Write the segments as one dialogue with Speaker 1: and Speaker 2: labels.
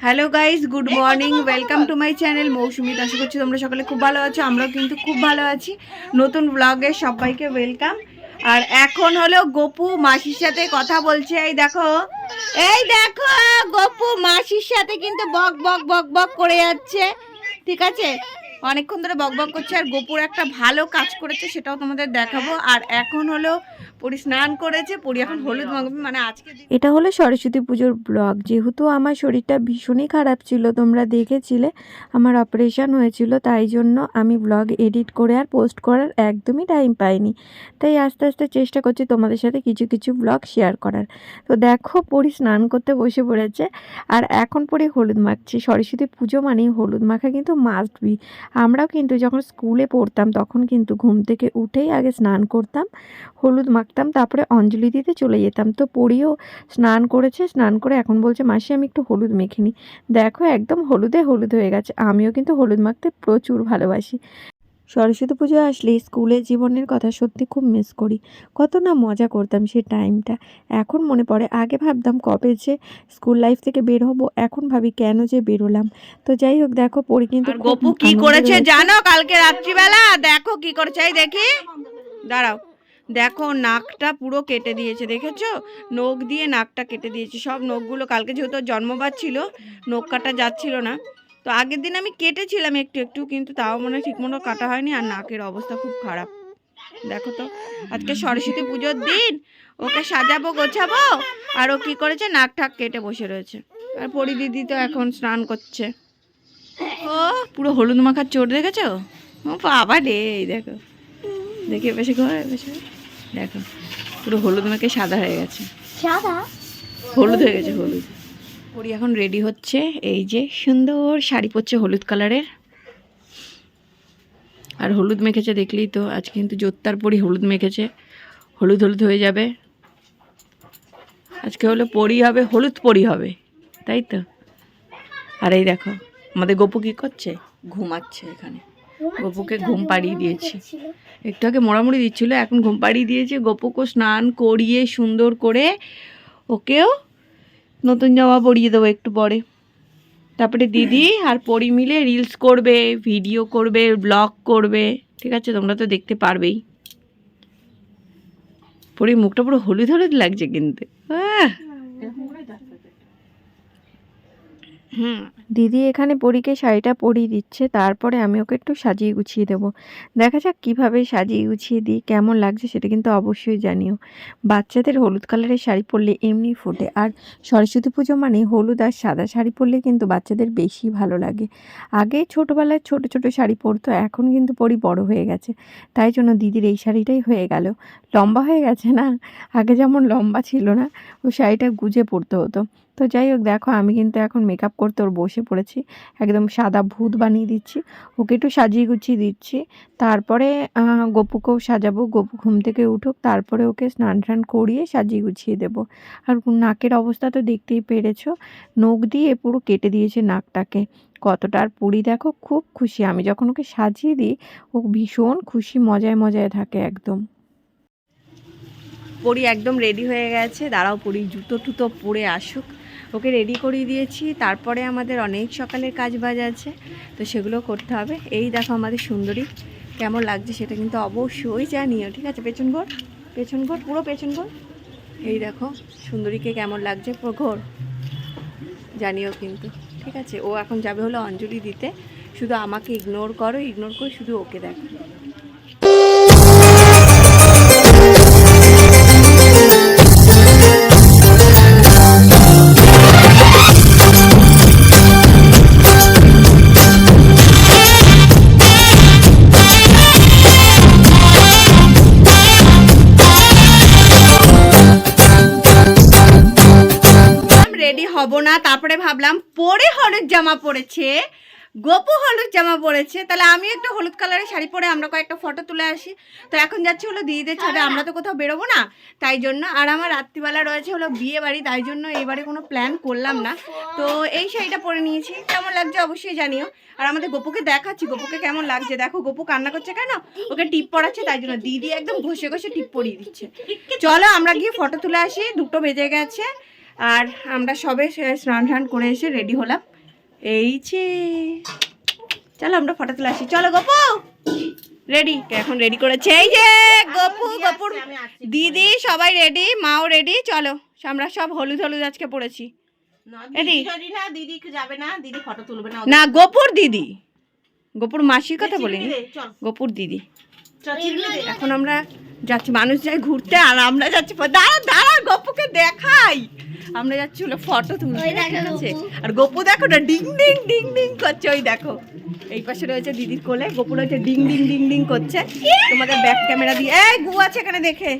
Speaker 1: Hello guys, good morning, welcome to my channel Mousumi. আশা করছি তোমরা সকলে খুব ভালো আছো, আমরাও কিন্তু খুব ভালো আছি। নতুন ব্লগে সবাইকে ওয়েলকাম। আর এখন হলো গপু মাসির সাথে কথা বলছে। এই দেখো গপু মাসির সাথে কিন্তু বক বক বক বক করে যাচ্ছে। ঠিক আছে, অনেকক্ষণ ধরে বক বক করছে। আর গপুর একটা ভালো কাজ করেছে, সেটাও তোমাদের দেখাবো। আর এখন হলো পরি স্নান করেছে, পরি এখন হলুদ মাখবে, মানে আজকে
Speaker 2: এটা হলো সরস্বতী পুজোর ব্লগ। যেহেতু আমার শরীরটা ভীষণই খারাপ ছিল, তোমরা দেখেছিলে আমার অপারেশন হয়েছিল, তাই জন্য আমি ব্লগ এডিট করে আর পোস্ট করার একদমই টাইম পাইনি। তাই আস্তে আস্তে চেষ্টা করছি তোমাদের সাথে কিছু কিছু ব্লগ শেয়ার করার। তো দেখো পরি স্নান করতে বসে পড়েছে, আর এখন পরি হলুদ মাখছি। সরস্বতী পুজো মানেই হলুদ মাখা কিন্তু মাস্ট বি। আমরাও কিন্তু যখন স্কুলে পড়তাম তখন কিন্তু ঘুম থেকে উঠেই আগে স্নান করতাম, হলুদ মাখতাম, তারপরে অঞ্জলি দিতে চলে যেতাম। তো পরিও স্নান করেছে, স্নান করে এখন বলছে মাসি আমি একটু হলুদ মেখে নিই। দেখো একদম হলুদে হলুদ হয়ে গেছে। আমিও কিন্তু হলুদ মাখতে প্রচুর ভালোবাসি। সরস্বতী পুজো আসলে স্কুলের জীবনের কথা সত্যি খুব মিস করি। কত না মজা করতাম সেই টাইমটা, এখন মনে পড়ে। আগে ভাবতাম কবে যে স্কুল লাইফ থেকে বের হব, এখন ভাবি কেন যে বেরোলাম। তো যাই হোক, দেখো পরি কিন্তু
Speaker 1: গপু কি করেছে জানো? কালকে রাত্রিবেলা দেখো কি করেছে, এই দেখি, দাঁড়াও, দেখো নাকটা পুরো কেটে দিয়েছে, দেখেছো? নখ দিয়ে নাকটা কেটে দিয়েছে, সব নখগুলো। কালকে যেহেতু জন্মবার ছিল, নখ কাটা যাচ্ছিল না। তো আগের দিন আমি কেটেছিলাম একটু একটু, কিন্তু তাও মনে ঠিক মতো কাটা হয়নি। আর নাকের অবস্থা খুব খারাপ, দেখো তো। আজকে সরস্বতী পুজোর দিন, ওকে সাজাবো গোছাবো, আর ও কি করেছে, নাক ঠাক কেটে বসে রয়েছে। আর পরি দিদি তো এখন স্নান করছে। ও পুরো হলুদ মাখার চোট, দেখেছো? ও বাবা রে, দেখো, দেখে বেশি ঘরে বেশি, দেখো পুরো হলুদ মাখে সাদা হয়ে গেছে, হলুদ হয়ে গেছে, হলুদ। পরি এখন রেডি হচ্ছে, এই যে সুন্দর শাড়ি পরছে হলুদ কালারের, আর হলুদ মেখেছে, দেখলেই তো। আজ কিন্তু জোত্তার পরি হলুদ মেখেছে, হলুদ হলুদ হয়ে যাবে। আজকে হলো পরি হবে, হলুদ পরি হবে, তাই তো। আর এই দেখো আমাদের গপু কি করছে, ঘুমাচ্ছে এখানে। গপুকে ঘুম পাড়িয়ে দিয়েছি, একটু আগে মোড়ামুড়ি দিচ্ছিল, এখন ঘুম পাড়িয়ে দিয়েছে। গপুকে স্নান করিয়ে সুন্দর করে ওকেও নতুন জামা পরিয়ে দেবো একটু পরে। তারপরে দিদি আর পরি মিলে রিলস করবে, ভিডিও করবে, ব্লগ করবে, ঠিক আছে? তোমরা তো দেখতে পারবেই। পরি মুখটা পুরো হলুদ হলুদ লাগছে কিন্তু।
Speaker 2: দিদি এখানে পরীকে শাড়িটা পরিয়ে দিচ্ছে, তারপরে আমি ওকে একটু সাজিয়ে গুছিয়ে দেবো। দেখা যাক কীভাবে সাজিয়ে গুছিয়ে দিই, কেমন লাগছে সেটা কিন্তু অবশ্যই জানিও। বাচ্চাদের হলুদ কালারের শাড়ি পরলে এমনি ফোটে, আর সরস্বতী পুজো মানে হলুদ আর সাদা শাড়ি পরলে কিন্তু বাচ্চাদের বেশি ভালো লাগে। আগে ছোটোবেলায় ছোট ছোট শাড়ি পরতো, এখন কিন্তু পরি বড় হয়ে গেছে, তাই জন্য দিদির এই শাড়িটাই হয়ে গেল। লম্বা হয়ে গেছে না, আগে যেমন লম্বা ছিল না, ওই শাড়িটা গুজে পরতে হতো। তো যাই হোক, দেখো আমি কিন্তু এখন মেকআপ করতে ওর বসে পড়েছি, একদম সাদা ভূত বানিয়ে দিচ্ছি, ওকে একটু সাজিয়ে গুছিয়ে দিচ্ছি। তারপরে গপুকেও সাজাবো, গপু ঘুম থেকে উঠুক, তারপরে ওকে স্নান টান করিয়ে সাজিয়ে গুছিয়ে দেবো। আর নাকের অবস্থা তো দেখতেই পেরেছো, নখ দিয়ে পুরো কেটে দিয়েছে নাকটাকে কতটা। আর পরি দেখো খুব খুশি, আমি যখন ওকে সাজিয়ে দিই ও ভীষণ খুশি, মজায় মজায় থাকে একদম।
Speaker 1: পরি একদম রেডি হয়ে গেছে, দাঁড়াও পরি জুতো টুতো পরে আসুক, ওকে রেডি করিয়ে দিয়েছি। তারপরে আমাদের অনেক সকালের কাজ বাজ আছে, তো সেগুলো করতে হবে। এই দেখো আমাদের সুন্দরী কেমন লাগছে সেটা কিন্তু অবশ্যই জানিও, ঠিক আছে? পেছন ঘোর, পেছন ঘোর, পুরো পেছন ঘোর। এই দেখো সুন্দরীকে কেমন লাগছে, পুরো ঘোর, জানিও কিন্তু, ঠিক আছে? ও এখন যাবে হলো অঞ্জলি দিতে, শুধু আমাকে ইগনোর করো, ইগনোর করে শুধু ওকে দেখো। রেডি হব না, তারপরে ভাবলাম পরে হলুদ জামা পরেছে, গপু হলুদ জামা পরেছে, তাহলে আমি একটু হলুদ কালারের শাড়ি পরে আমরা কয়েকটা ফটো তুলে আসি। তো এখন যাচ্ছি হলো দিদিদের ছাদে, আমরা তো কোথাও বেরোবো না, তাই জন্য। আর আমার রাত্রিবেলা রয়েছে হলো বিয়ে বাড়ি, তাই জন্য এবারে কোনো প্ল্যান করলাম না। তো এই শাড়িটা পরে নিয়েছি, কেমন লাগছে অবশ্যই জানিও। আর আমাদের গপুকে দেখাচ্ছি, গপুকে কেমন লাগছে। দেখো গপু কান্না করছে কেন, ওকে টিপ পড়াচ্ছে, তাই জন্য দিদি একদম ঘষে ঘষে টিপ পরিয়ে দিচ্ছে। চলো আমরা গিয়ে ফটো তুলে আসি, 2টো বেজে গেছে। আর আমরা সবে স্নান টান করে এসে রেডি হলাম, এই যে চলো আমরা ফটো তুলে আসি, চলো গপু রেডি, এখন রেডি করেছে এই যে গপু, গপুর দিদি সবাই রেডি, মাও রেডি। চলো আমরা সব হলুদ হলুদ আজকে পড়েছি। না গপুর দিদি, গপুর মাসির কথা বলিনি, গপুর দিদি। এখন আমরা যাচ্ছি, মানুষ যায় ঘুরতে আর আমরা যাচ্ছি, দাঁড়া দাঁড়া গপুকে দেখাই, আমরা যাচ্ছি হলো ফটো তুলতে, ঠিক আছে? আর গপু দেখো না ডিং ডিং ডিং ডিং করছে, ওই দেখো এই পাশে রয়েছে দিদির কোলে, গপু রয়েছে ডিং ডিং ডিং ডিং করছে। তোমাদের ব্যাক ক্যামেরা দিয়ে, এই গু আছে এখানে দেখে,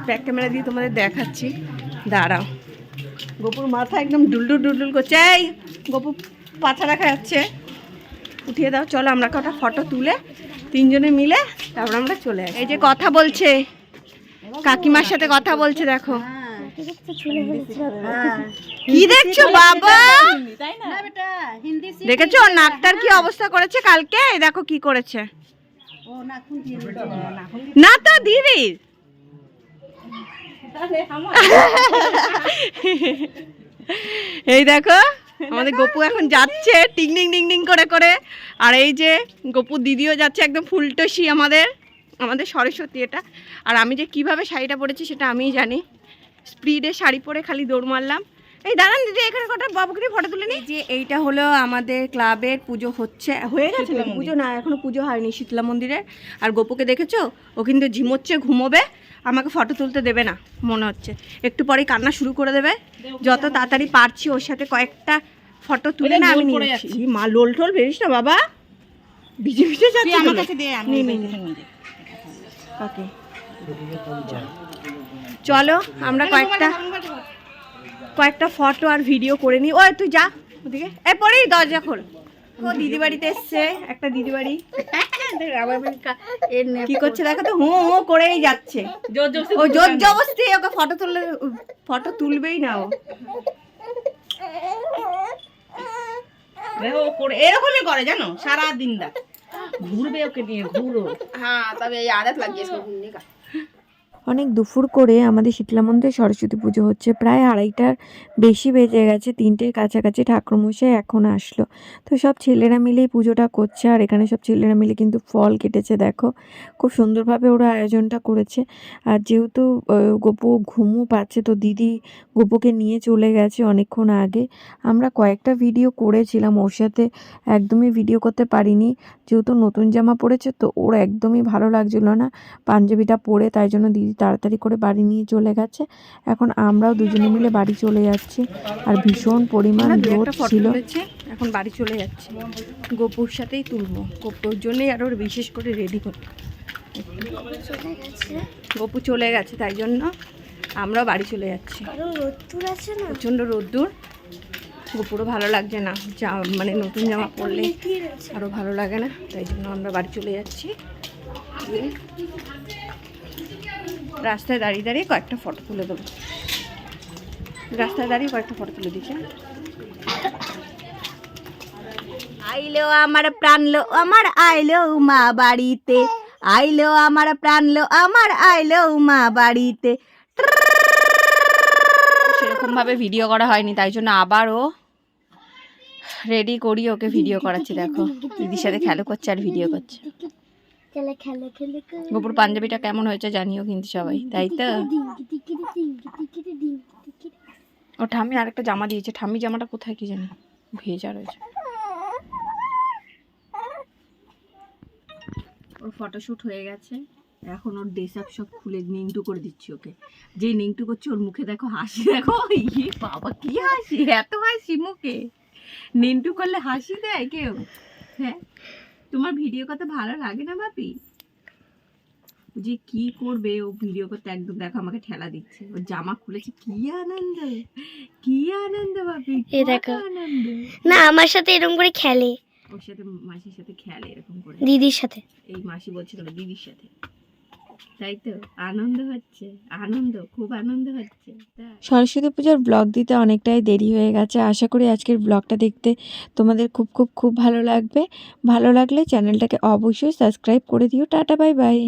Speaker 1: ব্যাক ক্যামেরা দিয়ে তোমাদের দেখাচ্ছি, দাঁড়াও। গপুর মাথা একদম ডুলডুল ডুলডুল করছে, এই গপু পাছা রাখা যাচ্ছে, উঠিয়ে দাও। চলো আমরা কটা ফটো তুলে তিনজনে মিলে তারপর আমরা চলে আসি। এই যে কথা বলছে, কাকিমার সাথে কথা বলছে, দেখো কি দেখছো বাবা, দেখেছো নাকটার কি অবস্থা করেছে কালকে, এই দেখো কি করেছে। না তো দিদি এই দেখো আমাদের গপু এখন যাচ্ছে টিং টিং টিং টিং করে করে, আর এই যে গপুর দিদিও যাচ্ছে একদম ফুলটসি, আমাদের সরস্বতী এটা। আর আমি যে কিভাবে শাড়িটা পরেছি সেটা আমিই জানি, স্পিডে শাড়ি পরে খালি দৌড় মারলাম। এই দাঁড়ান দিদি, এখানে কটা বাবুকে ফটো তুলে নি। যে এইটা হলো আমাদের ক্লাবের পুজো হচ্ছে, হয়ে গেছে পুজো, না এখনো পুজো হয়নি শীতলা মন্দিরের। আর গপুকে দেখেছো, ও কিন্তু ঝিমোচ্ছে, ঘুমোবে, আমাকে ফটো তুলতে দেবে না মনে হচ্ছে, একটু পরেই কান্না শুরু করে দেবে। যত তাড়াতাড়ি পারছি ওর সাথে কয়েকটা ফটো তুলে না আমি নিয়েছি। মা লোল টোল বেরিস না বাবা, ভিজে ভিজে যাচ্ছে, আমার কাছে দে, আমি ওকে। চলো আমরা কয়েকটা ফটো আর ভিডিও করে নিই। ওই তুই যা ওদিকে, এরপরেই দরজা খোল। ও দিদি বাড়িতে এসছে, একটা দিদি বাড়ি কি করছে দেখো তো, হুঁ হুঁ করেই যাচ্ছে, ও জোর জবরদস্তি ওকে ফটো তুলবেই না ও, এরকমই করে জানো, সারা দিন দা ঘুরবে ওকে নিয়ে, ঘুরো। হ্যাঁ তবে এই আদত লাগিয়েছে ঘুরনে কা।
Speaker 2: অনেক দুপুর করে আমাদের শীতলা মন্দিরে সরস্বতী পুজো হচ্ছে, প্রায় 2:30টার বেশি বেজে গেছে, 3টের কাছাকাছি ঠাকুরমশাই এখন আসলো। তো সব ছেলেরা মিলেই পুজোটা করছে, আর এখানে সব ছেলেরা মিলে কিন্তু ফল কেটেছে, দেখো খুব সুন্দরভাবে ওরা আয়োজনটা করেছে। আর যেহেতু গপু ঘুমও পাচ্ছে, তো দিদি গপুকে নিয়ে চলে গেছে অনেকক্ষণ আগে। আমরা কয়েকটা ভিডিও করেছিলাম, ওর সাথে একদমই ভিডিও করতে পারিনি, যেহেতু নতুন জামা পরেছে তো ওর একদমই ভালো লাগছিল না পাঞ্জাবিটা পরে, তাই জন্য দিদি তাড়াতাড়ি করে বাড়ি নিয়ে চলে গেছে। এখন আমরাও দুজনে মিলে বাড়ি চলে যাচ্ছি, আর ভীষণ পরিমাণ রোদ ছিল।
Speaker 1: এখন বাড়ি চলে যাচ্ছে, গপুর সাথেই তুলবো, গপুর জন্যই আরো বিশেষ করে রেডি করবো। গপু চলে গেছে তাই জন্য আমরাও বাড়ি চলে যাচ্ছি, প্রচণ্ড রোদ্দুর, গপুরও ভালো লাগছে না, মানে নতুন জামা পরলে আরও ভালো লাগে না, তাই জন্য আমরা বাড়ি চলে যাচ্ছি। রাস্তায় দাঁড়িয়ে দাঁড়িয়ে কয়েকটা ফটো তুলে দেবো, রাস্তায় দাঁড়িয়ে কয়েকটা ফটো তুলে দিচ্ছি। আইলো আমার প্রাণলো আমার আইলো মা বাড়িতে, আইলো আমার প্রাণলো আমার আইলো মা বাড়িতে। সেরকম ভাবে ভিডিও করা হয়নি, তাই জন্য আবারও রেডি করি ওকে ভিডিও করাচ্ছি। দেখো দিদির সাথে খেলা করছে আর ভিডিও করছে। গপুর পাঞ্জাবিটা কেমন হয়েছে জানিও কিন্তু সবাই, তাই তো? ও ঠাম্মি আরেকটা জামা দিয়েছে, ঠাম্মি জামাটা কোথায় কি জানি ভেজা রয়েছে। ওর ফটোশ্যুট হয়ে গেছে, এখন ওর ড্রেস আপ সব খুলে নিংটু করে দিচ্ছি ওকে। যে নিংটু করছে ওর মুখে দেখো হাসি, দেখো বাবা কি হাসি, এত হাসি মুখে, নিংটু করলে হাসি দেয় কেউ? হ্যাঁ তোমার ভিডিও করতে ভালো লাগে না বাপি? যে কি করবে ও ভিডিও করতে, একদম দেখো আমাকে ঠেলা দিচ্ছে, ওর জামা খুলেছে, কি আনন্দ, কি আনন্দ বাপি,
Speaker 3: এই দেখো না আমার সাথে এরকম করে খেলে,
Speaker 1: ওর সাথে মাসির সাথে খেলে এরকম করে,
Speaker 3: দিদির সাথে,
Speaker 1: এই মাসি বলছিল দিদির সাথে, তাই তো? আনন্দ হচ্ছে, আনন্দ, খুব আনন্দ হচ্ছে।
Speaker 2: সরস্বতী পূজার ব্লগ দিতে অনেকটাই দেরি হয়ে গেছে, আশা করি আজকের ব্লগটা দেখতে তোমাদের খুব খুব খুব ভালো লাগবে। ভালো লাগলে চ্যানেলটাকে অবশ্যই সাবস্ক্রাইব করে দিও। Tata bye bye.